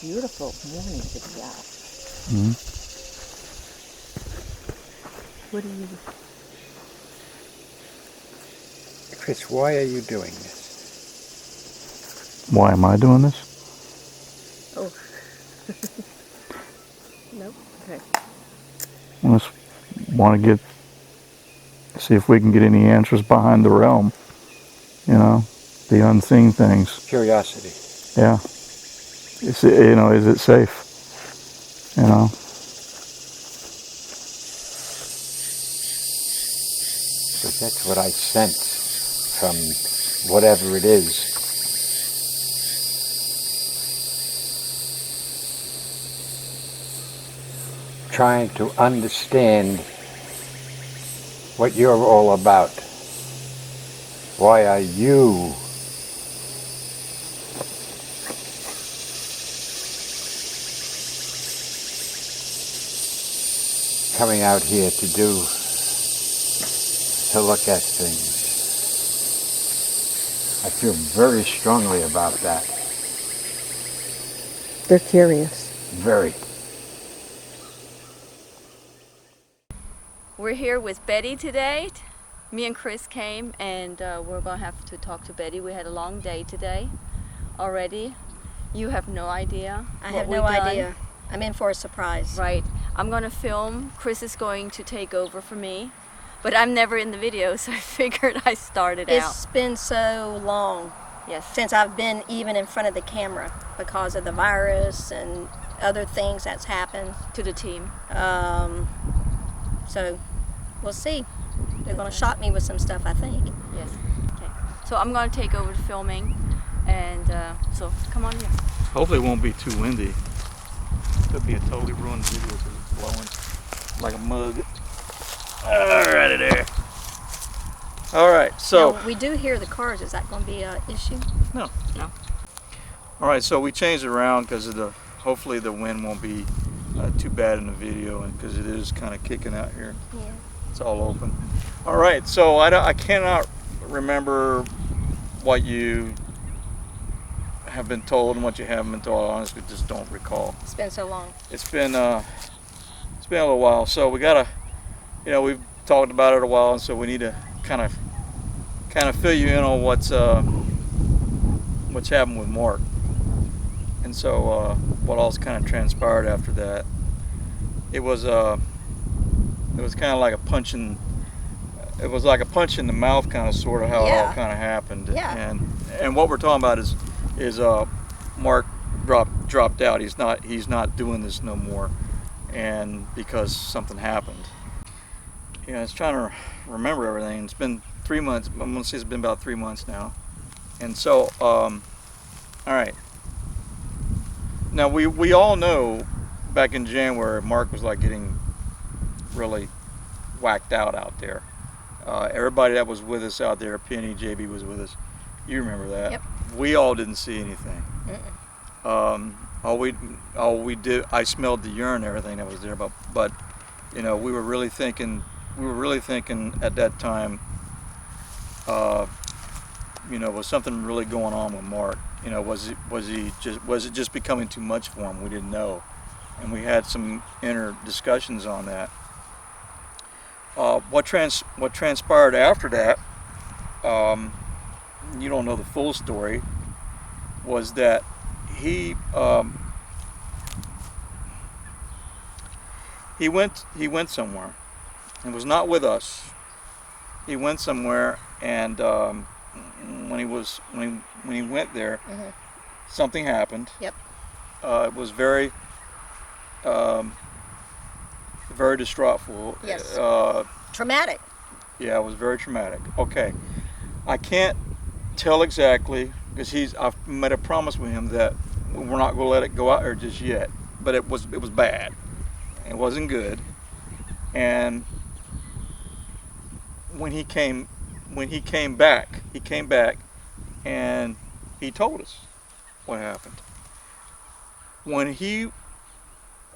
beautiful morning to be out. Mm-hmm. What do you... Chris, why are you doing this? Why am I doing this? Oh. Nope. Okay. I just want to see if we can get any answers behind the realm. You know, the unseen things. Curiosity. Yeah. Is it safe? You know. But that's what I sense from whatever it is. Trying to understand what you're all about. Why are you coming out here to look at things? I feel very strongly about that. They're curious. Very. We're here with Betty today. Me and Chris came and we're going to have to talk to Betty. We had a long day today already. You have no idea. I have no idea. I'm in for a surprise. Right. I'm going to film. Chris is going to take over for me. But I'm never in the video, so I figured I started out. It's been so long since I've been even in front of the camera because of the virus and other things that's happened to the team. So we'll see. They're going to shock me with some stuff, I think. Yes. Okay. So I'm going to take over the filming, and so come on here. Hopefully it won't be too windy. Could be a totally ruined video because it's blowing like a mug. Alrighty there. Alright, so... Now, we do hear the cars. Is that going to be an issue? No. Alright, so we changed it around because hopefully the wind won't be too bad in the video, and because it is kind of kicking out here. Yeah. It's all open. Alright, so I cannot remember what you have been told and what you haven't been told. I honestly just don't recall. It's been so long. It's been a little while, so we gotta, we've talked about it a while, and so we need to kind of fill you in on what's happened with Mark, and so what else kind of transpired after that. It was kind of like a punch in. It was like a punch in the mouth, kind of, sort of, how it all kind of happened. Yeah. And what we're talking about is Mark dropped out. He's not doing this no more, and because something happened. I was trying to remember everything. It's been 3 months. I'm gonna say it's been about 3 months now, and so all right. Now we all know back in January, Mark was like getting really whacked out there. Everybody that was with us out there, Penny, JB was with us. You remember that? Yep. We all didn't see anything. All we did, I smelled the urine and everything that was there, but we were really thinking at that time, was something really going on with Mark? Was it just becoming too much for him? We didn't know, and we had some inner discussions on that. What transpired after that, you don't know the full story, was that he went somewhere and was not with us. He went somewhere, and when he went there, something happened. Yep. It was very very distraughtful. Yes. Traumatic. Yeah, it was very traumatic. Okay, I can't tell exactly because I've made a promise with him that we're not going to let it go out there just yet. But it was bad. It wasn't good. And when he came back, and he told us what happened.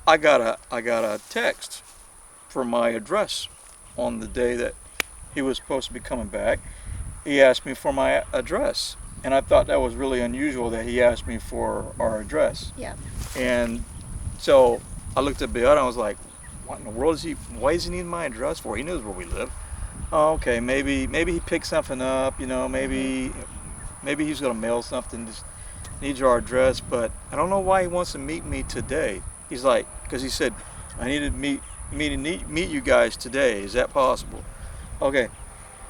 I got a text from my address on the day that he was supposed to be coming back. He asked me for my address, And I thought that was really unusual that he asked me for our address. Yeah. And so I looked at Bill and I was like, what in the world is he, why does he need my address for? He knows where we live. Oh, okay, maybe he picked something up, you know, maybe he's gonna mail something, just needs our address, but I don't know why he wants to meet me today. He's like, because he said, I need to meet you guys today. Is that possible? Okay,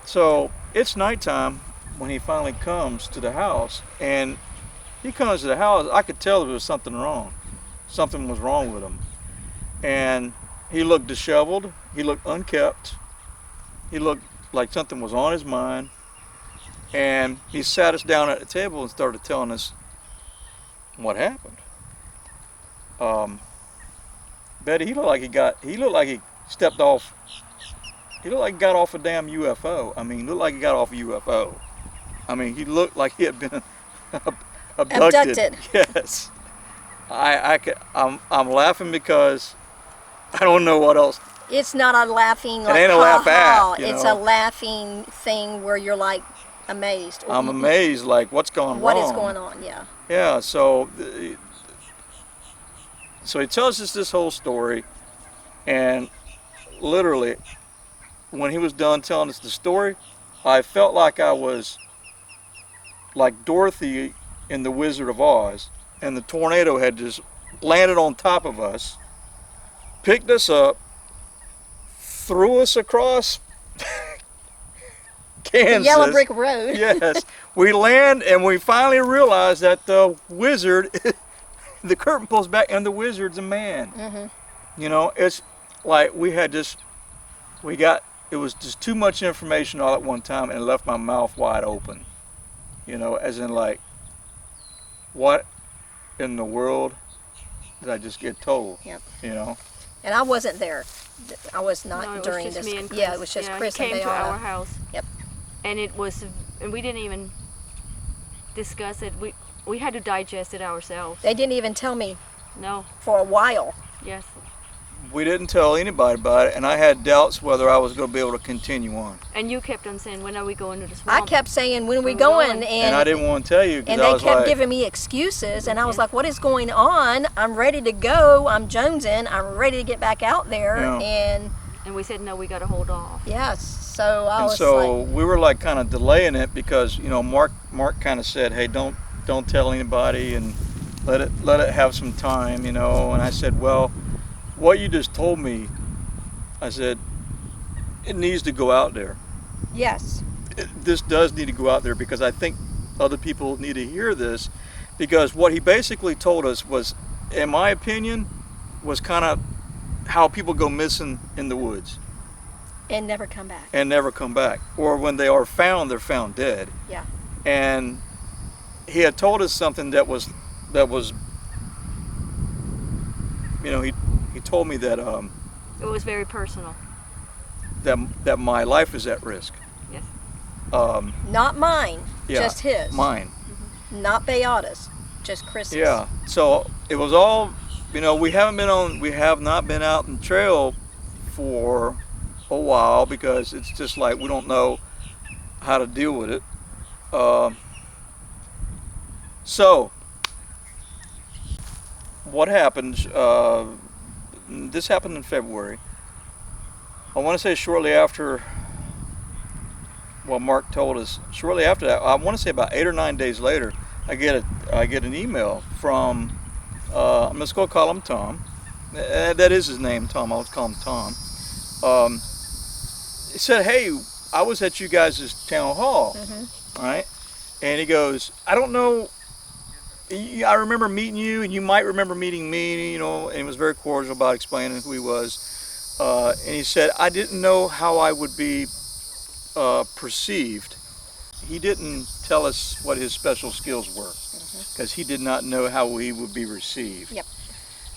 so it's nighttime when he finally comes to the house, and he comes to the house. I could tell there was something wrong. Something was wrong with him, and he looked disheveled. He looked unkept. He looked like something was on his mind, and he sat us down at the table and started telling us what happened. Betty, he looked like he stepped off. He looked like he got off a damn UFO. I mean, he looked like he got off a UFO. I mean, he looked like he had been abducted. Yes. I'm laughing because I don't know what else. It's not a laughing, like, ain't a laugh at, you it's know. a laughing thing where you're like amazed. I'm amazed, like, what's going What wrong? is going on? Yeah. Yeah, so he tells us this whole story, and literally, when he was done telling us the story, I felt like I was like Dorothy in The Wizard of Oz, and the tornado had just landed on top of us, picked us up, threw us across Kansas. Yellow Brick Road. Yes, we land and we finally realized that the wizard, the curtain pulls back and the wizard's a man. Mm-hmm. You know, it's like it was just too much information all at one time, and it left my mouth wide open. You know, as in like, what in the world did I just get told? Yep. You know. And I wasn't there. I was not No, it during was just this. me and Chris. Yeah, it was just Chris he and came to Bayana. our house. Yep. And we didn't even discuss it. We had to digest it ourselves. They didn't even tell me No. for a while. Yes. We didn't tell anybody about it, and I had doubts whether I was going to be able to continue on. And you kept on saying, when are we going to the swamp? I kept saying, when are we We're going? going. And I didn't want to tell you because And I they was kept like, giving me excuses, and I was like, what is going on? I'm ready to go. I'm jonesing. I'm ready to get back out there. Yeah. And we said, no, we got to hold off. Yes, so I and was so like, we were like kind of delaying it because, you know, Mark kind of said, hey, don't tell anybody and let it have some time, you know. And I said, well, what you just told me, I said, it needs to go out there. yes, This does need to go out there because I think other people need to hear this, because what he basically told us was, in my opinion, was kind of how people go missing in the woods and never come back. and never come back, or when they are found, they're found dead. Yeah. And he had told us something that was you know, he told me that It was very personal. that my life is at risk. Yes. Not mine, Yeah, just his. mine. Not Bayada's, just Chris's. Yeah. So it was all, you know, we have not been out in trail for a while because it's just like we don't know how to deal with it. So what happened? This happened in February. I want to say shortly after. Well, Mark told us shortly after that. I want to say about 8 or 9 days later, I get an email from. I'm just going to call him Tom. That is his name, Tom. I'll call him Tom. He said, "Hey, I was at you guys' town hall, right?" And he goes, "I don't know. I remember meeting you, and you might remember meeting me, you know." And he was very cordial about explaining who he was. And he said, "I didn't know how I would be perceived." He didn't tell us what his special skills were, because he did not know how he would be received. Yep.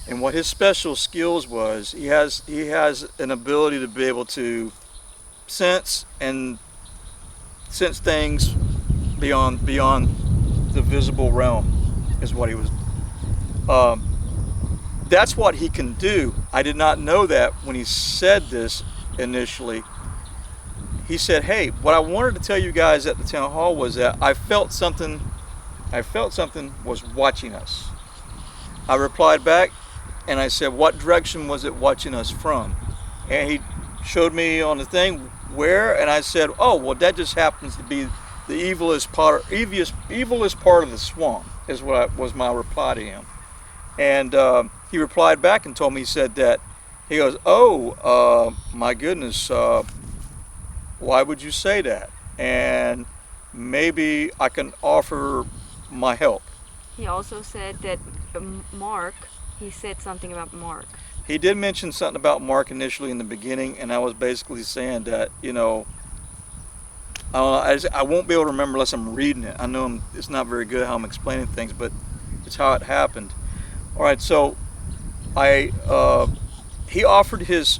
And what his special skills was, he has an ability to be able to sense things beyond the visible realm, is what he was. That's what he can do. I did not know that when he said this initially. He said, "Hey, what I wanted to tell you guys at the town hall was that I felt something I felt something was watching us. I replied back and I said, what direction was it watching us from? And he showed me on the thing where, and I said, oh, well, that just happens to be the evilest part of the swamp, is what was my reply to him. And he replied back and told me, he said that, he goes, oh, my goodness, why would you say that? And maybe I can offer my help. He also said that Mark, he said something about Mark. He did mention something about Mark initially in the beginning, and I was basically saying that, you know, I won't be able to remember unless I'm reading it. I know it's not very good how I'm explaining things, but it's how it happened. All right, so he offered his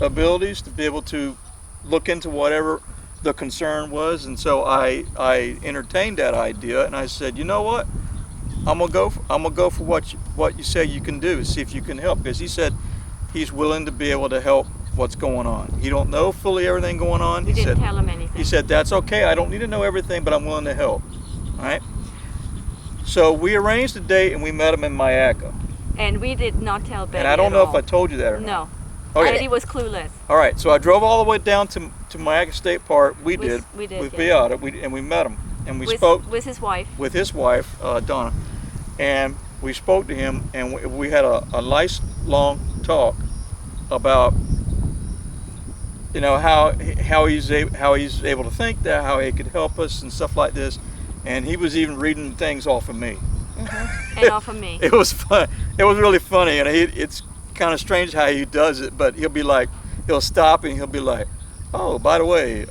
abilities to be able to look into whatever the concern was, and so I entertained that idea, and I said, you know what? I'm gonna go for what you say you can do. See if you can help, because he said he's willing to be able to help what's going on. He don't know fully everything going on. You didn't tell him anything. He said that's okay. I don't need to know everything, but I'm willing to help. All right. So we arranged a date and we met him in Mayaca. And we did not tell Betty. And I don't know if I told you that or not. not. No. Okay. Betty was clueless. All right. So I drove all the way down to Mayaca State Park. We did with yeah. Beata. And we met him and we with, spoke with his wife. With his wife, Donna. And we spoke to him, and we had a nice long talk about, you know, how he's able to think that, how he could help us and stuff like this. And he was even reading things off of me. Mm-hmm. And off of me. It was fun. It was really funny, and it's kind of strange how he does it. But he'll stop and he'll be like, "Oh, by the way,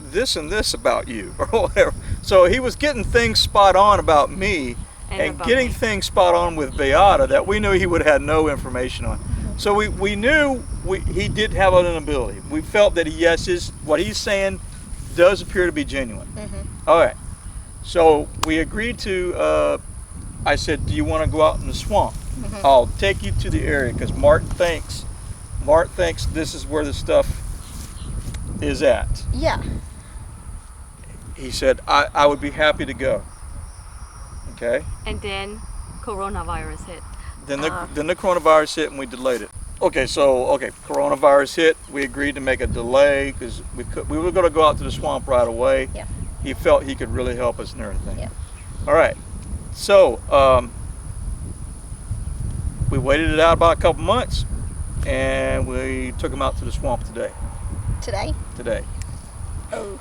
this and this about you," or whatever. So he was getting things spot on about me and getting things spot on with Beata that we knew he would have had no information on. So we knew he did have an ability. We felt that what he's saying does appear to be genuine. Mm-hmm. All right. So we agreed to, I said, do you want to go out in the swamp? Mm-hmm. I'll take you to the area, because Mark thinks this is where the stuff is at. Yeah. He said, I would be happy to go. Okay. And then coronavirus hit. Then the coronavirus hit and we delayed it. Okay, coronavirus hit. We agreed to make a delay because we were going to go out to the swamp right away. Yeah. He felt he could really help us and everything. Yeah. All right. So we waited it out about a couple months, and we took him out to the swamp today. Today. Oh.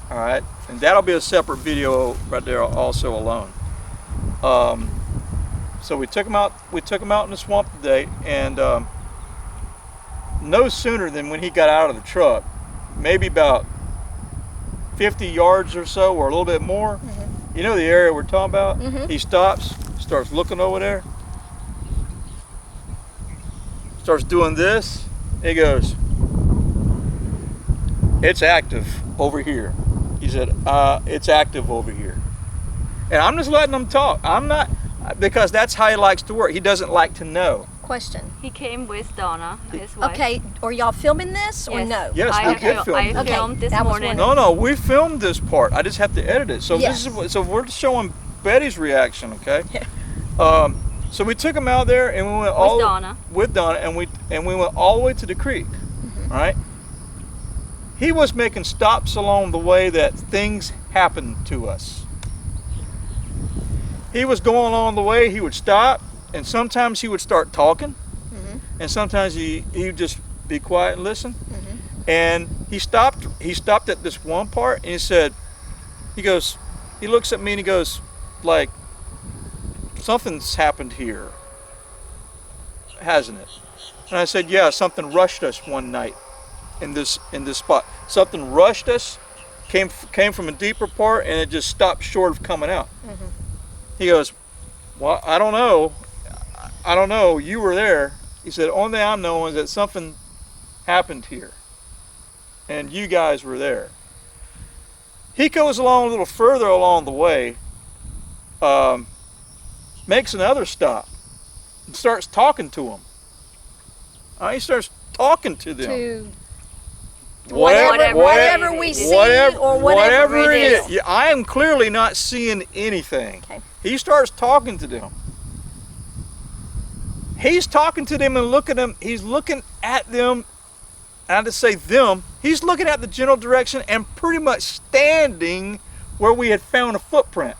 All right, and that'll be a separate video right there also alone. So we took him out in the swamp today, and no sooner than when he got out of the truck, maybe about 50 yards or so, or a little bit more. Mm-hmm. You know the area we're talking about? Mm-hmm. He stops, starts looking over there, starts doing this. He goes, "It's active over here." He said, "It's active over here." And I'm just letting him talk. I'm not, because that's how he likes to work. He doesn't like to know. Question. He came with Donna, his wife. Okay, are y'all filming this or no? Yes, we did film I this. filmed this that was morning. No, we filmed this part. I just have to edit it. So Yes. so we're showing Betty's reaction, okay? So we took him out there and we went with Donna, and we went all the way to the creek. Mm-hmm. All right? He was making stops along the way that things happened to us. He was going along the way, he would stop, and sometimes he would start talking, mm-hmm. and sometimes he would just be quiet and listen. Mm-hmm. And he stopped at this one part, and he looks at me and he goes, like, "Something's happened here, hasn't it?" And I said, "Yeah, something rushed us one night in this spot. Something rushed us, came from a deeper part, and it just stopped short of coming out." Mm-hmm. He goes, "Well, I don't know. You were there." He said, "Only thing I know is that something happened here, and you guys were there." He goes along a little further along the way, makes another stop, and starts talking to him. He starts talking to them. Whatever we see or whatever it it is. is. Yeah, I am clearly not seeing anything. Okay. He starts talking to them. He's talking to them and looking at them. He's looking at them. And I just say them. He's looking at the general direction and pretty much standing where we had found a footprint.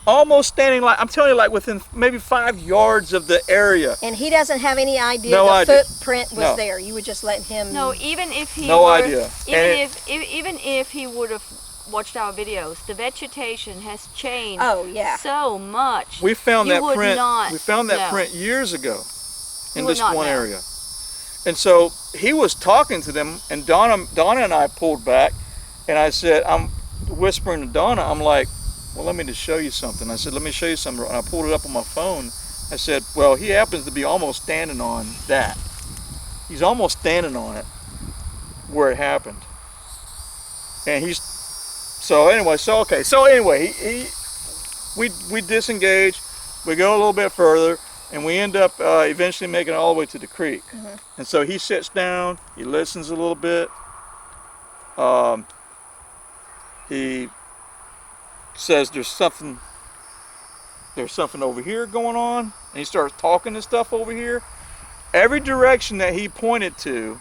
Almost standing, like I'm telling you, like within maybe 5 yards of the area. And he doesn't have any idea No the idea. footprint was No. there. You would just let him. No, even if he No were, idea. Even if he would have watched our videos, the vegetation has changed Oh yeah. so much. We found You that would print. not We found that know. print years ago in would this not one know. area. And so he was talking to them, and Donna and I pulled back, and I said, I'm whispering to Donna, I'm like, well, let me just show you something. I said, let me show you something. And I pulled it up on my phone. I said, well, he happens to be almost standing on that. He's almost standing on it where it happened. And he's, so anyway, we disengage, we go a little bit further, and we end up eventually making it all the way to the creek. Mm-hmm. And so he sits down, he listens a little bit, he says there's something over here going on, and he starts talking to stuff over here. Every direction that he pointed to,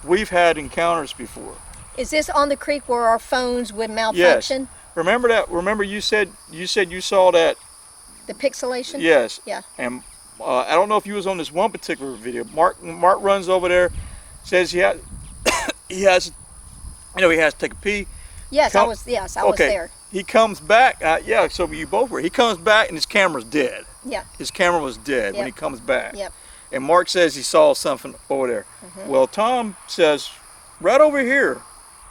we've had encounters before. Is this on the creek where our phones would malfunction? Remember that? Remember you said you saw that? The pixelation? Yes. Yeah. And I don't know if you was on this one particular video. Mark runs over there, says he has to take a pee. Yes, I was there. He comes back. So you both were. He comes back and his camera's dead. Yeah. His camera was dead when he Yep. comes back. Yep. And Mark says he saw something over there. Mm-hmm. Well, Tom says right over here,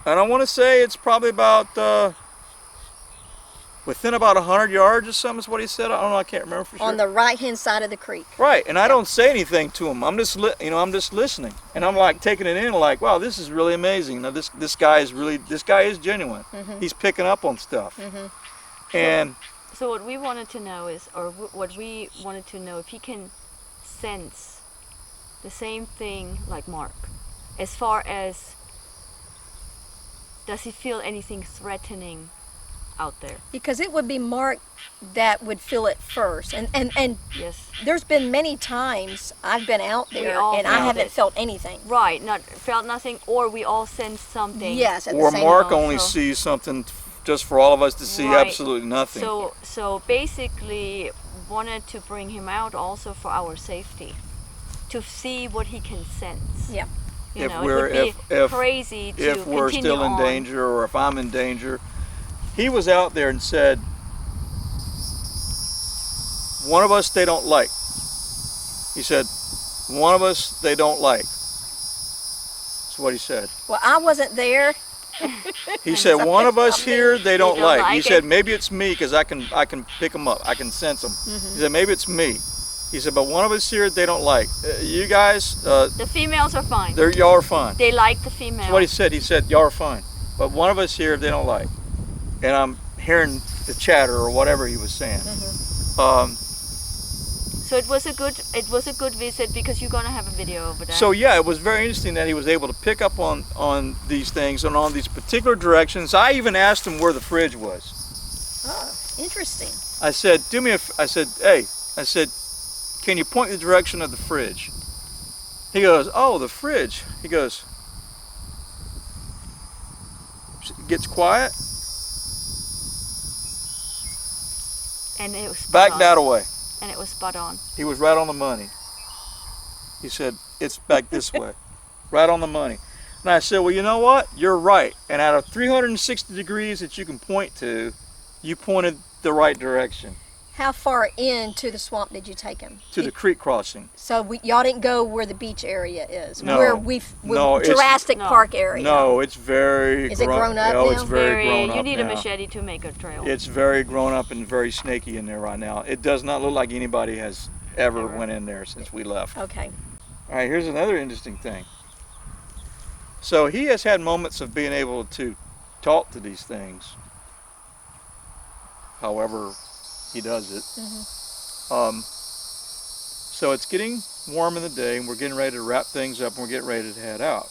and I want to say it's probably about within about 100 yards or something is what he said. I don't know. I can't remember for sure. On the right-hand side of the creek. Right, and I don't say anything to him. I'm just listening, and I'm like taking it in, like, wow, this is really amazing. Now this guy is genuine. Mm-hmm. He's picking up on stuff, and So what we wanted to know is, if he can sense the same thing like Mark, as far as does he feel anything threatening out there? Because it would be Mark that would feel it first. And Yes. there's been many times I've been out there all and I felt haven't it. felt anything. Right, not felt nothing, or we all sense something. Yes, at or the same Mark time. only so- sees something just for all of us to see Right. absolutely nothing. So basically wanted to bring him out also for our safety, to see what he can sense. Yeah. You If know, we're- it would be if- crazy to if we're continue still in on. danger, or if I'm in danger, he was out there and said, one of us they don't like. He said, one of us they don't like. That's what he said. Well, I wasn't there. He said, one of us here they don't don't like. like He it. said, maybe it's me because I can pick them up. I can sense them. He said, maybe it's me. He said, but one of us here they don't like. You guys, The females are fine. y'all are fine. They like the female. That's what he said. He said, y'all are fine. But one of us here they don't like. And I'm hearing the chatter or whatever he was saying. So it was a good visit, because you're gonna have a video over there. So yeah, it was very interesting that he was able to pick up on these things and on these particular directions. I even asked him where the fridge was. Oh, interesting. I said, can you point the direction of the fridge? He goes, oh, the fridge. He goes, gets quiet, and it was spot back on. that away. And it was spot on. He was right on the money. He said, it's back this way. Right on the money. And I said, well, you know what? You're right. And out of 360 degrees that you can point to, you pointed the right direction. How far into the swamp did you take him? To the creek crossing. So y'all didn't go where the beach area is, No. where No, it's- Jurassic No. Park area. No, it's very Is it grown up Oh, now? it's very grown up You need now. a machete to make a trail. It's very grown up and very snaky in there right now. It does not look like anybody has ever went in there since we left. Okay. All right, here's another interesting thing. So he has had moments of being able to talk to these things. However he does it. So it's getting warm in the day, and we're getting ready to wrap things up, and we're getting ready to head out.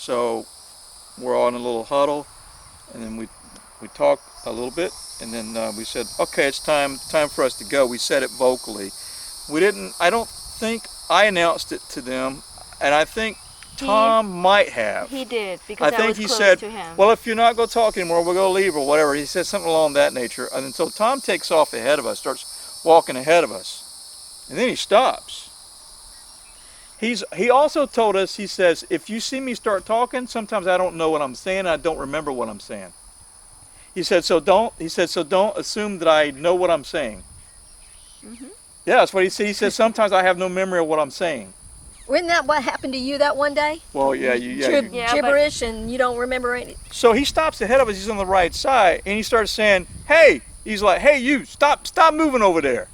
So we're all in a little huddle, and then we talked a little bit, and then we said, okay, it's time for us to go. We said it vocally. I don't think I announced it to them, and I think Tom might have. He did, because I think was he close said, to him. well, if you're not going to talk anymore, we're going to leave or whatever. He said something along that nature. And so Tom takes off ahead of us, starts walking ahead of us. And then he stops. He also told us, he says, if you see me start talking, sometimes I don't know what I'm saying. I don't remember what I'm saying. He said, so don't assume that I know what I'm saying. Mm-hmm. Yeah, that's what he said. He said, sometimes I have no memory of what I'm saying. Wasn't that what happened to you that one day? Well, yeah, Gibberish, and you don't remember anything. So he stops ahead of us. He's on the right side, and he starts saying, "Hey!" He's like, "Hey, you! Stop moving over there."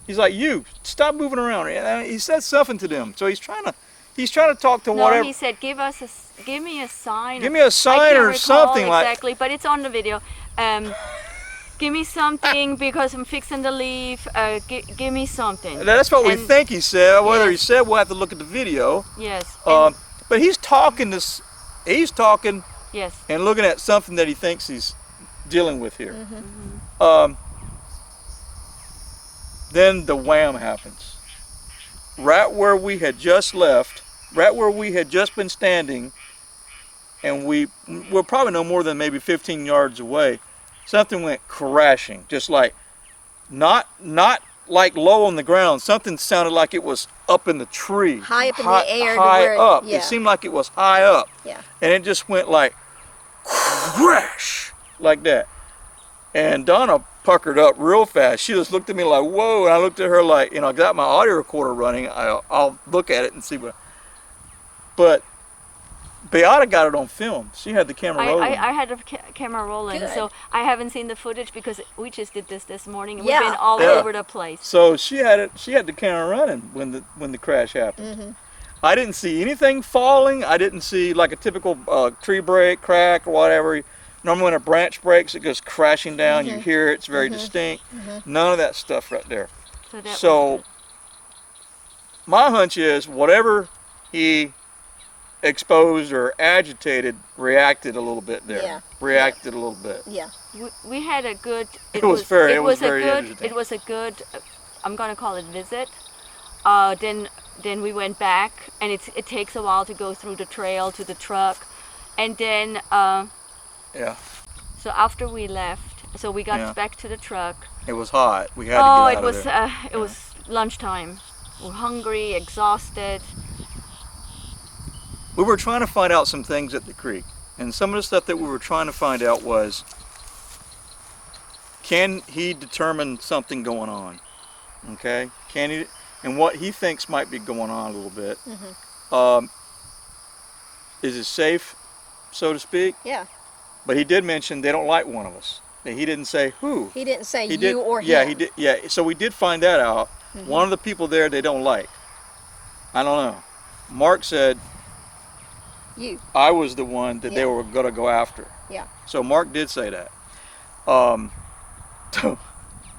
He's like, "You! Stop moving around." And he said something to them. So he's trying to talk to whatever. No, he said, give me a sign. Give me a sign or something like. Exactly, but it's on the video. Give me something because I'm fixing to leave. Give me something. That's what we think he said. Whether he yes. said, we'll have to look at the video. Yes. But he's talking yes. and looking at something that he thinks he's dealing with here. Mm-hmm. Then the wham happens. Right where we had just left, right where we had just been standing, and we're probably no more than maybe 15 yards away, something went crashing, just like, not like low on the ground. Something sounded like it was up in the tree. High up in the air. High up. Yeah. It seemed like it was high up. Yeah. And it just went like, crash, like that. And Donna puckered up real fast. She just looked at me like, whoa. And I looked at her like, I got my audio recorder running. I'll look at it and see what. But Beata got it on film. She had the camera rolling. I had the camera rolling, Good. so I haven't seen the footage because we just did this morning. And Yeah. We've been all Yeah. over the place. So she had it. She had the camera running when the crash happened. Mm-hmm. I didn't see anything falling. I didn't see like a typical tree break, crack, or whatever. Normally when a branch breaks, it goes crashing down. You hear it. It's very distinct. None of that stuff right there. So, that So was good. my hunch is whatever he exposed or agitated reacted a little bit there. Yeah. Reacted a little bit. Yeah. We had a good. It was very interesting. It was a good. I'm gonna call it visit. Then we went back, and it takes a while to go through the trail to the truck, and then. Yeah. So after we left, so we got Yeah. back to the truck. It was hot. We had to get out it of was there. it was lunchtime. We're hungry, exhausted. We were trying to find out some things at the creek, and some of the stuff that we were trying to find out was, can he determine something going on? Okay, can he, and what he thinks might be going on a little bit. Is it safe, so to speak? Yeah. But he did mention they don't like one of us. He didn't say who. He didn't say He you did, or him. yeah, he did. Yeah, so we did find that out. One of the people there they don't like. I don't know. Mark said You. I was the one that Yeah. they were going to go after. Yeah. So Mark did say that. So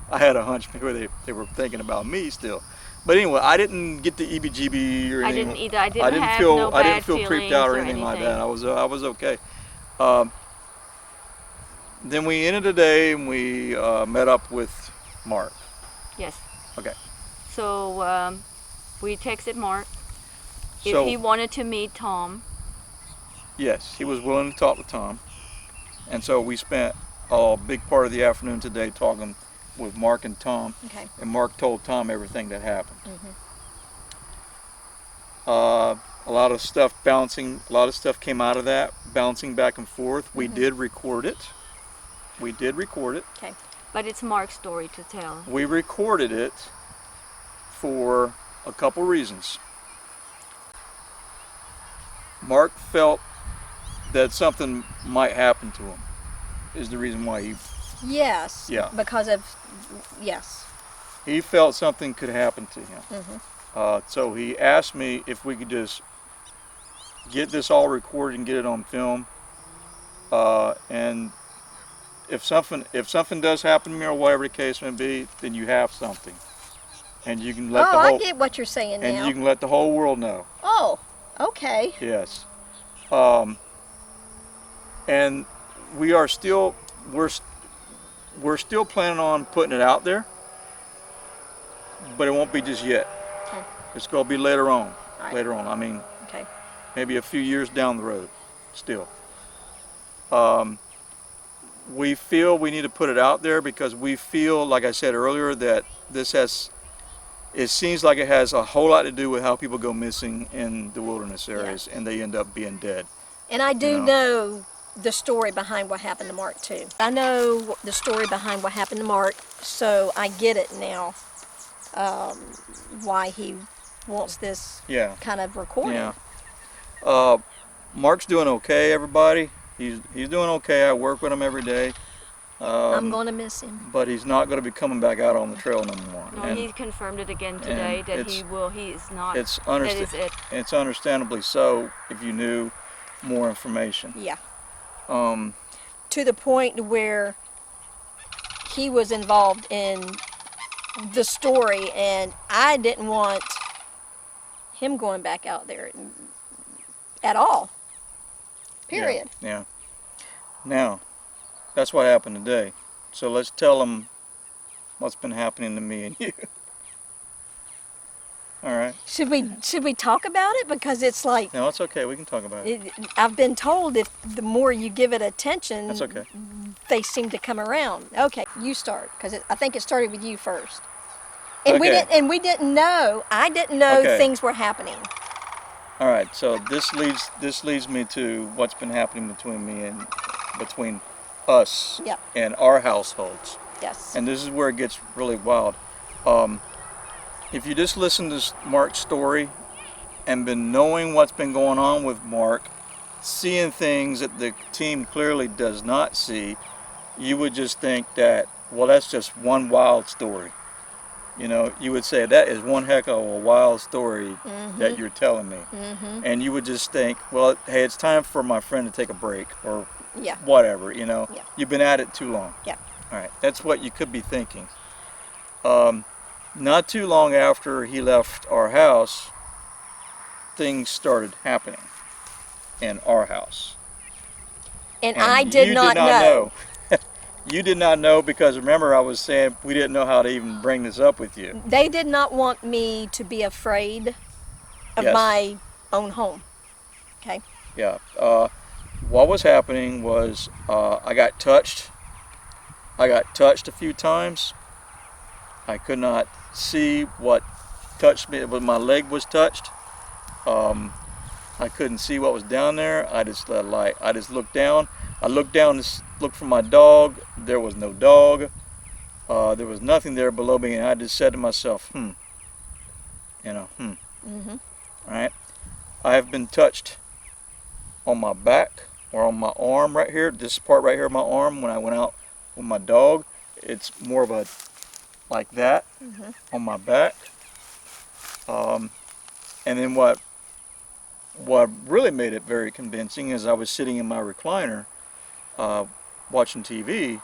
I had a hunch maybe they were thinking about me still. But anyway, I didn't get the EBGB or anything. I didn't either. I didn't have feel no I didn't bad feel creeped out or feelings anything like anything. that. I was okay. Then we ended the day and we met up with Mark. Yes. Okay. So we texted Mark if So- he wanted to meet Tom. Yes, he was willing to talk with Tom. And so we spent a big part of the afternoon today talking with Mark and Tom. Okay. And Mark told Tom everything that happened. A lot of stuff came out of that, bouncing back and forth. We did record it. Okay. But it's Mark's story to tell. We recorded it for a couple reasons. Mark felt that something might happen to him, is the reason why Yes. Yeah. Because of. Yes. he felt something could happen to him. So he asked me if we could just get this all recorded and get it on film. And if something does happen to me or whatever the case may be, then you have something, and you can let I get what you're saying now. you can let the whole world know. Oh. Okay. Yes. And we are still we're still planning on putting it out there, but it won't be just yet. Okay. It's going to be later on. All right. Later on. I mean, Okay. maybe a few years down the road. Still, we feel we need to put it out there because we feel, like I said earlier, that this has. It seems like it has a whole lot to do with how people go missing in the wilderness areas, and they end up being dead. And I do know the story behind what happened to Mark too. I know the story behind what happened to Mark, so I get it now. Why he wants this kind of recording. Yeah. Mark's doing okay, everybody. He's doing okay. I work with him every day. I'm going to miss him. But he's not going to be coming back out on the trail no more. No, he confirmed it again today that he is not. It's that is it. It's understandably so if you knew more information. Yeah. To the point where he was involved in the story, and I didn't want him going back out there at all. Period. Yeah. Now, that's what happened today. So let's tell them what's been happening to me and you. All right. Should we talk about it? Because it's like... No, it's okay. We can talk about it. I've been told if the more you give it attention, That's okay. they seem to come around. Okay, you start, because I think it started with you first. And Okay. we didn't know. I didn't know Okay. things were happening. All right. So this leads me to what's been happening between us Yep. and our households. Yes. And this is where it gets really wild. If you just listen to Mark's story and been knowing what's been going on with Mark, seeing things that the team clearly does not see, you would just think that, well, that's just one wild story. You know, you would say that is one heck of a wild story that you're telling me. And you would just think, well, hey, it's time for my friend to take a break or whatever, you know. Yeah. You've been at it too long. Yeah. All right, that's what you could be thinking. Not too long after he left our house, things started happening in our house. And I did not know. You did not know because remember I was saying we didn't know how to even bring this up with you. They did not want me to be afraid of my own home. Okay? Yeah. What was happening was I got touched. I got touched a few times. I could not see what touched me, but my leg was touched. I couldn't see what was down there. I just looked down. I looked down to look for my dog. There was no dog. There was nothing there below me, and I just said to myself, All right. I have been touched on my back or on my arm right here. This part right here of my arm when I went out with my dog. It's more of a like that on my back. And then what really made it very convincing is I was sitting in my recliner watching TV,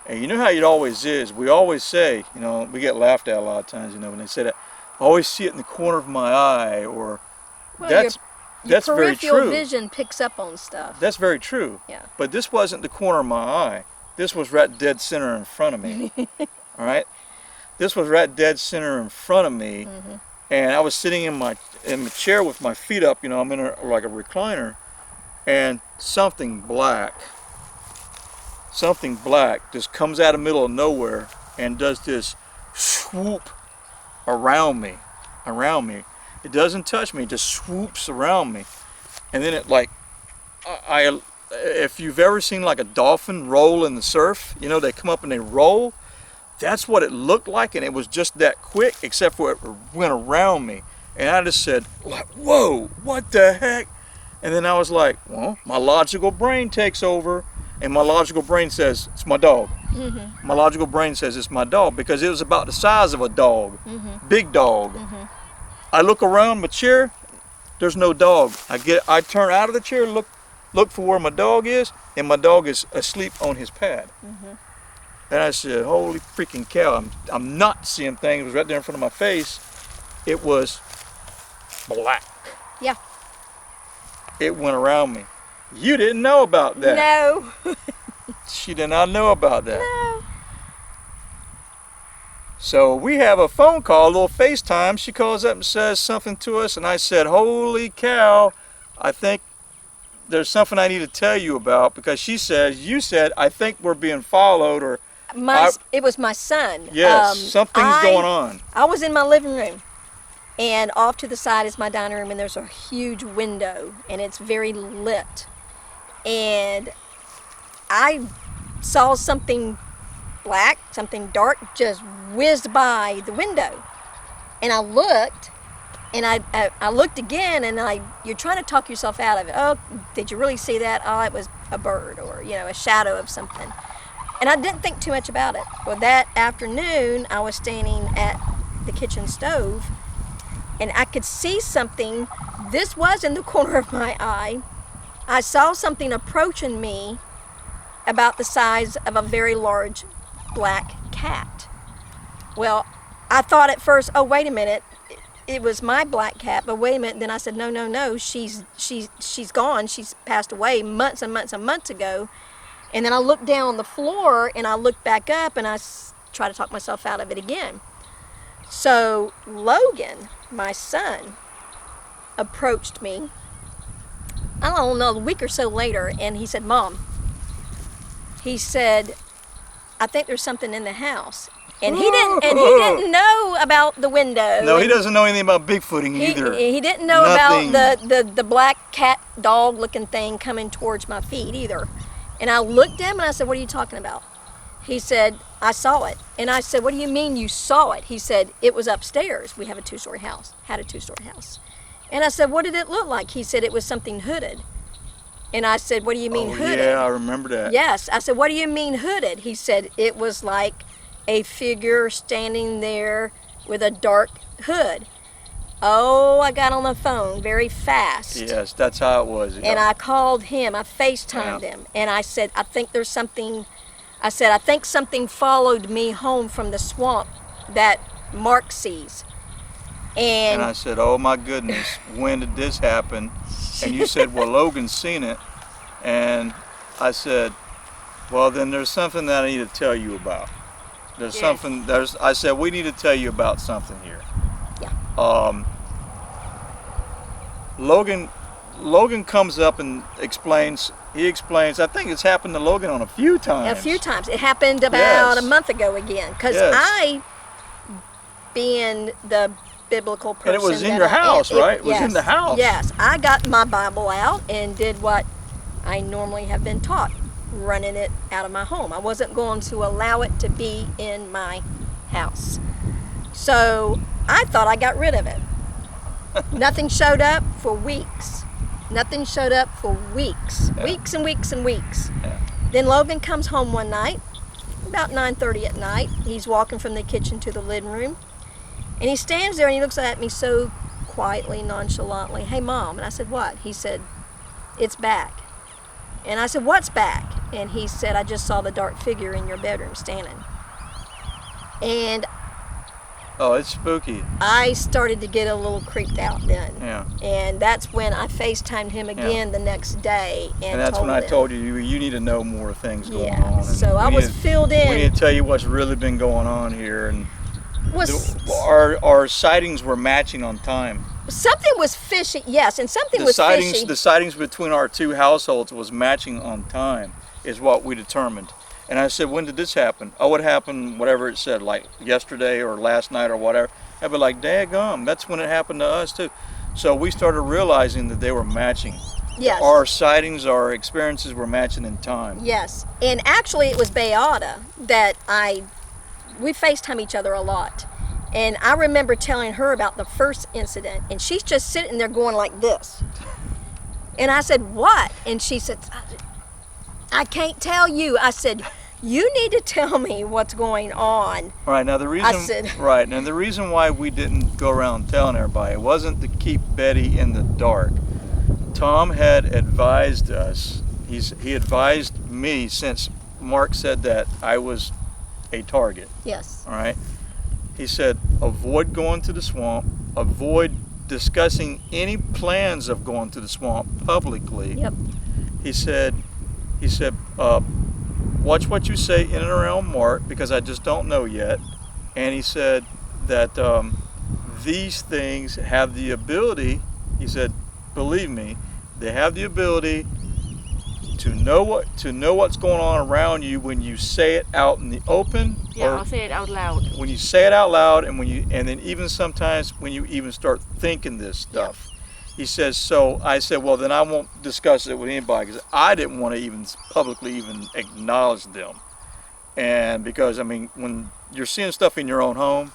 and you know how it always is. We always say, you know, we get laughed at a lot of times, you know, when they say that. I always see it in the corner of my eye, or that's very true. Peripheral vision picks up on stuff. That's very true. Yeah. But this wasn't the corner of my eye. This was right dead center in front of me. All right. This was right dead center in front of me, and I was sitting in my chair with my feet up. You know, I'm in like a recliner, and something black just comes out of the middle of nowhere and does this swoop around me. It doesn't touch me, it just swoops around me. And then it like, if you've ever seen like a dolphin roll in the surf, you know, they come up and they roll. That's what it looked like, and it was just that quick, except for it went around me. And I just said, like, whoa, what the heck? And then I was like, well, my logical brain takes over, and my logical brain says, it's my dog. My logical brain says it's my dog because it was about the size of a dog, big dog. I look around my chair, there's no dog. I turn out of the chair, look for where my dog is, and my dog is asleep on his pad. And I said, holy freaking cow, I'm not seeing things. It was right there in front of my face. It was black. Yeah. it went around me. You didn't know about that. No. She did not know about that. No. So we have a phone call, a little FaceTime. She calls up and says something to us, and I said, holy cow, I think there's something I need to tell you about, because she says, you said, I think we're being followed, or It was my son. yes, something's going on. I was in my living room, and off to the side is my dining room, and there's a huge window, and it's very lit. And I saw something black, something dark, just whizzed by the window. And I looked, and I looked again, and you're trying to talk yourself out of it. Oh, did you really see that? Oh, it was a bird, or, you know, a shadow of something. And I didn't think too much about it. Well, that afternoon, I was standing at the kitchen stove, and I could see something. This was in the corner of my eye. I saw something approaching me about the size of a very large black cat. Well, I thought at first, oh, wait a minute, it was my black cat, but wait a minute. Then I said, no, she's gone. She's passed away months and months and months ago. And then I looked down on the floor, and I looked back up, and I tried to talk myself out of it again. So Logan, my son, approached me, I don't know, a week or so later, and he said, Mom, he said, I think there's something in the house. And he didn't know about the window. No, he doesn't know anything about Bigfooting either. He didn't know Nothing. about the black cat dog looking thing coming towards my feet either. And I looked at him, and I said, what are you talking about? He said, I saw it. And I said, what do you mean you saw it? He said, it was upstairs. We have a two-story house, had a two-story house. And I said, what did it look like? He said, it was something hooded. And I said, what do you mean hooded? Yeah, I remember that. Yes. I said, what do you mean hooded? He said, it was like a figure standing there with a dark hood. Oh, I got on the phone very fast. Yes, that's how it was. And I called him, I FaceTimed him, and I said, I think there's something, I said, I think something followed me home from the swamp that Mark sees. And I said, oh my goodness, when did this happen? And you said, well, Logan's seen it. And I said, well, then there's something that I need to tell you about. I said, we need to tell you about something here. Yeah. Logan comes up and explains, I think it's happened to Logan on a few times. A few times. It happened about a month ago again. Because I, being the biblical person. And it was in your house, right? It was in the house. Yes. I got my Bible out and did what I normally have been taught, running it out of my home. I wasn't going to allow it to be in my house. So I thought I got rid of it. Nothing showed up for weeks. Nothing showed up for weeks. Yeah. Weeks and weeks and weeks. Yeah. Then Logan comes home one night, about 9:30 at night. He's walking from the kitchen to the living room. And he stands there and he looks at me so quietly, nonchalantly. Hey, Mom. And I said, what? He said, it's back. And I said, what's back? And he said, I just saw the dark figure in your bedroom standing. And oh, it's spooky. I started to get a little creeped out then. Yeah. And that's when I FaceTimed him again the next day. And that's when I told you need to know more things going on. And so I was filled in. We need to tell you what's really been going on here. And our sightings were matching on time. Something was fishy, yes, and something was fishy. The sightings between our two households was matching on time, is what we determined. And I said, when did this happen? Oh, it happened, whatever it said, like yesterday or last night or whatever. I'd be like, daggum, that's when it happened to us too. So we started realizing that they were matching. Yes. Our sightings, our experiences were matching in time. Yes, and actually it was Beata that we FaceTime each other a lot. And I remember telling her about the first incident, and she's just sitting there going like this. And I said, what? And she said, I can't tell you. I said, you need to tell me what's going on. Right, now the reason why we didn't go around telling everybody, it wasn't to keep Betty in the dark. Tom had advised us, he advised me, since Mark said that I was a target. Yes. All right. He said, avoid going to the swamp, avoid discussing any plans of going to the swamp publicly. Yep. He said, watch what you say in and around Mark, because I just don't know yet. And he said that these things have the ability, he said, believe me, they have the ability to know what's going on around you when you say it out in the open. Yeah, I'll say it out loud. When you say it out loud, and then even sometimes when you even start thinking this stuff. He says, so I said, well, then I won't discuss it with anybody, because I didn't want to even publicly even acknowledge them. And because, I mean, when you're seeing stuff in your own home,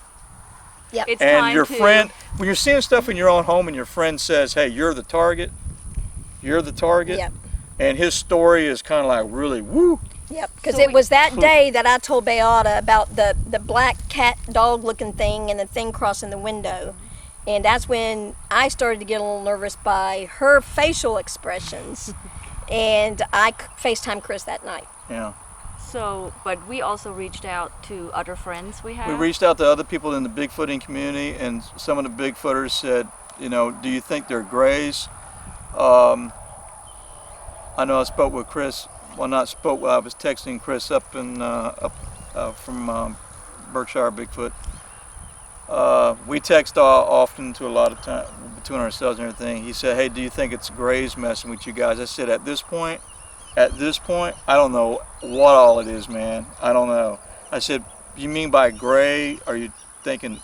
Yep. It's and time your to, friend, when you're seeing stuff in your own home and your friend says, hey, you're the target, Yep. and his story is kind of like really, woo. Yep, because So it we- was that day that I told Beata about the black cat dog looking thing and the thing crossing the window. And that's when I started to get a little nervous by her facial expressions. And I FaceTimed Chris that night. Yeah. So, but we also reached out to other friends we have. We reached out to other people in the Bigfooting community, and some of the Bigfooters said, you know, do you think they're grays? I know I spoke with Chris. Well, not spoke. I was texting Chris up in from Berkshire Bigfoot. We text often to a lot of time between ourselves and everything. He said, "Hey, do you think it's grays messing with you guys?" I said, "At this point, I don't know what all it is, man. I don't know." I said, "You mean by gray? Are you thinking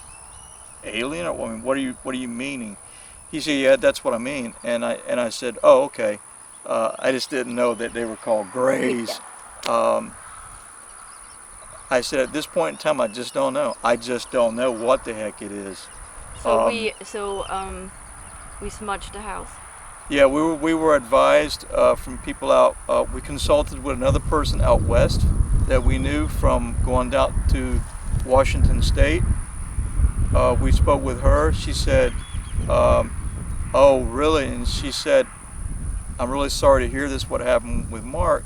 alien, or I mean, what are you meaning?" He said, "Yeah, that's what I mean." And I said, "Oh, okay." I just didn't know that they were called grays. I said, at this point in time, I just don't know. I just don't know what the heck it is. So we smudged the house. Yeah, we were advised from people out. We consulted with another person out west that we knew from going down to Washington State. We spoke with her. She said, "Oh, really?" And she said, "I'm really sorry to hear this. What happened with Mark?"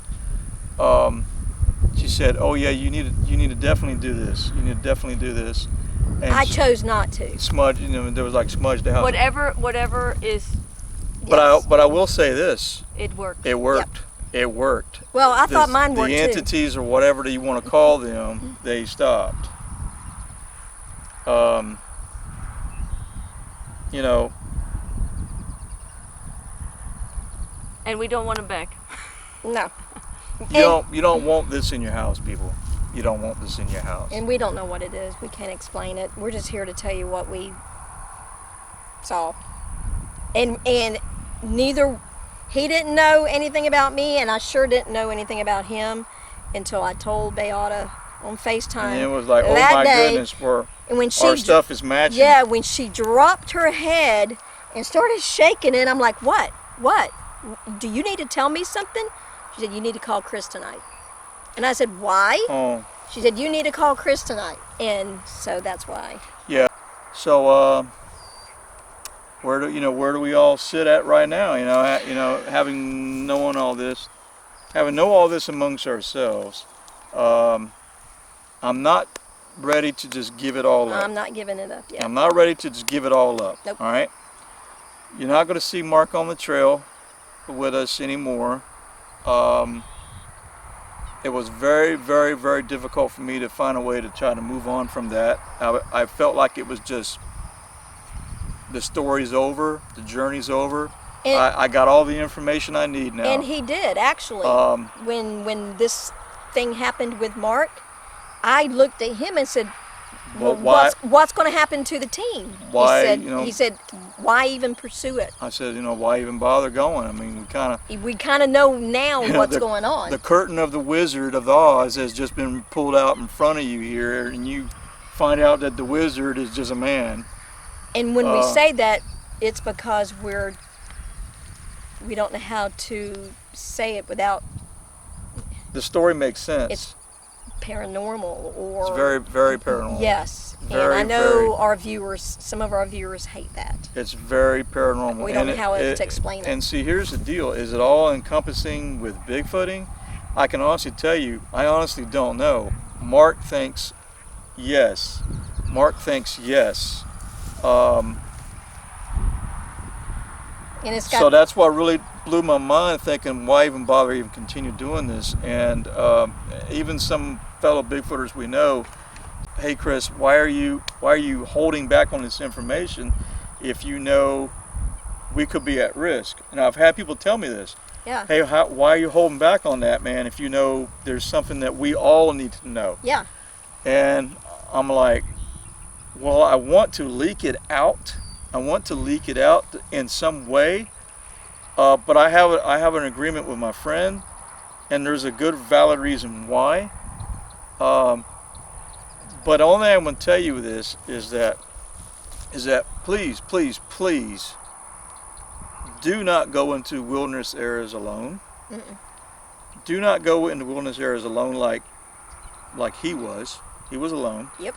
She said, "Oh yeah, you need to definitely do this. You need to definitely do this." And I chose not to. smudge. You know, there was like smudged out. Whatever is, But Yes. I will say this. it worked. It worked. It worked. Well, I thought mine worked the too. entities or whatever you want to call them, they stopped. You know, And we don't want them back. No. you don't want this in your house, people. You don't want this in your house. And we don't know what it is. We can't explain it. We're just here to tell you what we saw. And neither he didn't know anything about me, and I sure didn't know anything about him until I told Beata on FaceTime. And it was like, oh that my day, goodness, and when our stuff is matching. Yeah, when she dropped her head and started shaking it, I'm like, what? What? Do you need to tell me something? She said, you need to call Chris tonight. And I said, why? Oh, She said, you need to call Chris tonight. And so that's why. yeah. So where do we all sit at right now? Having known all this amongst ourselves, I'm not ready to just give it all up. I'm not giving it up yet. I'm not ready to just give it all up. Nope. All right. You're not going to see Mark on the trail with us anymore. It was very, very, very difficult for me to find a way to try to move on from that. I felt like it was just the story's over, the journey's over. And- I got all the information I need now. And he did, actually. When this thing happened with Mark, I looked at him and said, well, why? what's going to happen to the team? Why, He said, why even pursue it? I said, why even bother going? I mean, We kind of know now what's the, going on. The curtain of the Wizard of Oz has just been pulled out in front of you here, and you find out that the wizard is just a man. And when we say that, it's because we don't know how to say it without The story makes sense. It's paranormal or It's very, very paranormal. yes. Very, and I know very- our viewers, some of our viewers hate that. It's very paranormal. We don't And know how to explain it. And see, here's the deal. Is it all encompassing with Bigfooting? I can honestly tell you, I honestly don't know. Mark thinks yes. And it's got So that's what really blew my mind, thinking, why even bother even continue doing this? And even some fellow Bigfooters we know, hey Chris, why are you holding back on this information if you know we could be at risk? And I've had people tell me this. Yeah. Hey, why are you holding back on that, man, if you know there's something that we all need to know? Yeah. And I'm like, well, I want to leak it out. I want to leak it out in some way. But I have an agreement with my friend, and there's a good, valid reason why. But the only thing I'm going to tell you with this is that please, please, please, do not go into wilderness areas alone. Mm-mm. Do not go into wilderness areas alone like he was. He was alone. Yep.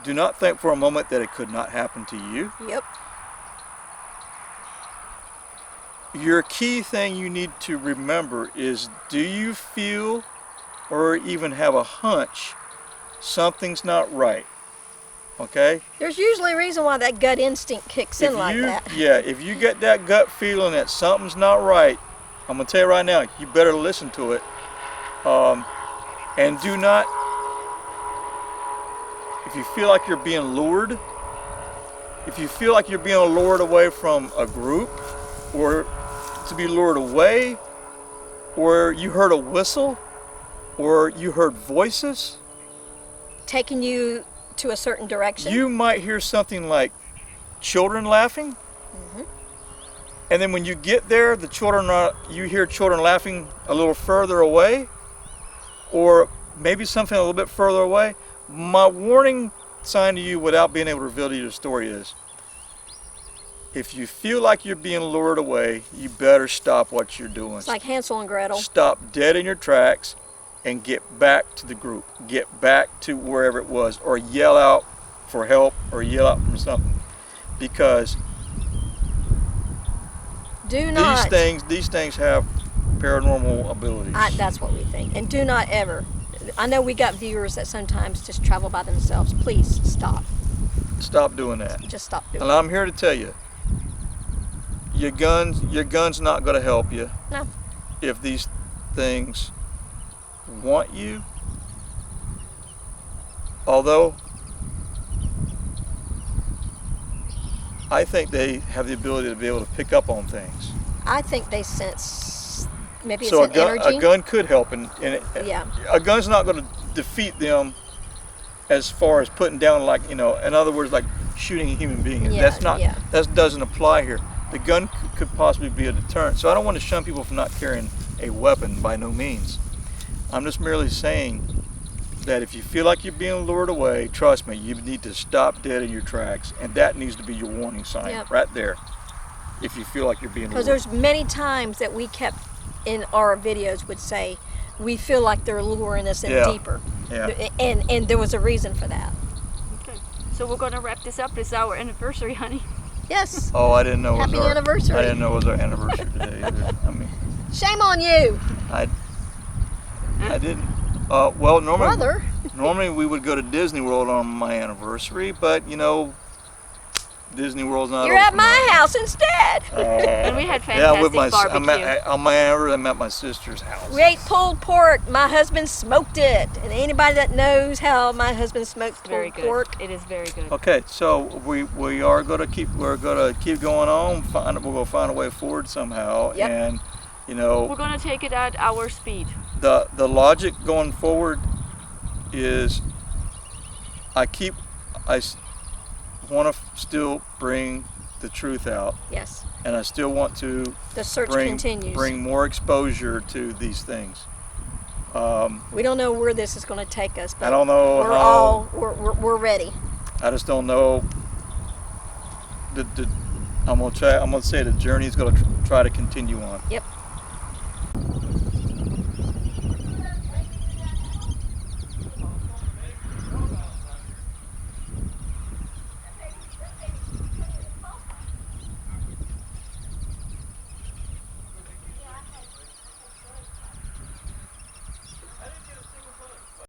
Do not think for a moment that it could not happen to you. Yep. Your key thing you need to remember is, do you feel or even have a hunch something's not right? Okay? There's usually a reason why that gut instinct kicks in like that. Yeah, if you get that gut feeling that something's not right, I'm going to tell you right now, you better listen to it. And do not, if you feel like you're being lured, if you feel like you're being lured away from a group, or to be lured away, or you heard a whistle, or you heard voices, Taking you to a certain direction. you might hear something like children laughing. Mm-hmm. And then when you get there, you hear children laughing a little further away, or maybe something a little bit further away. My warning sign to you, without being able to reveal to you the story, is if you feel like you're being lured away, you better stop what you're doing. It's like Hansel and Gretel. Stop dead in your tracks and get back to the group. Get back to wherever it was, or yell out for help, or yell out for something. Because Do not. these things have paranormal abilities. That's what we think. And do not ever. I know we got viewers that sometimes just travel by themselves. Please stop. Stop doing that. Just stop doing And it. I'm here to tell you, your gun's not going to help you. No. If these things want you. Although I think they have the ability to be able to pick up on things. I think they sense, maybe So it's an energy. a gun could help, and Yeah. a gun's not going to defeat them as far as putting down, like, in other words, like shooting a human being. Yeah, That's not. yeah. That doesn't apply here. The gun could possibly be a deterrent. So I don't want to shun people from not carrying a weapon, by no means. I'm just merely saying that if you feel like you're being lured away, trust me, you need to stop dead in your tracks, and that needs to be your warning sign. Yep. Right there. If you feel like you're being lured. Because there's many times that we kept in our videos would say, we feel like they're luring us in Yeah. deeper. Yeah. And there was a reason for that. Okay. So we're going to wrap this up. It's our anniversary, honey. Yes. Oh, I didn't know it was Happy our anniversary. I didn't know it was our anniversary today either. I mean, Shame on you, I didn't. Well, brother. normally we would go to Disney World on my anniversary, but Disney World's not. You're at open my right house instead. now. And we had Yeah, fantastic with my barbecue. on my anniversary, I'm at my sister's house. We ate pulled pork. My husband smoked it. And anybody that knows how my husband smoked Very pulled good. pork, It is very good. Okay, so we are gonna keep going on. We're gonna find a way forward somehow, Yep. and We're going to take it at our speed. the logic going forward is I want to still bring the truth out, yes, and I still want to the search bring continues. more exposure to these things. We don't know where this is going to take us, but I don't know we're how. all we're ready. I just don't know. I'm gonna say the journey is gonna try to continue on. Yep.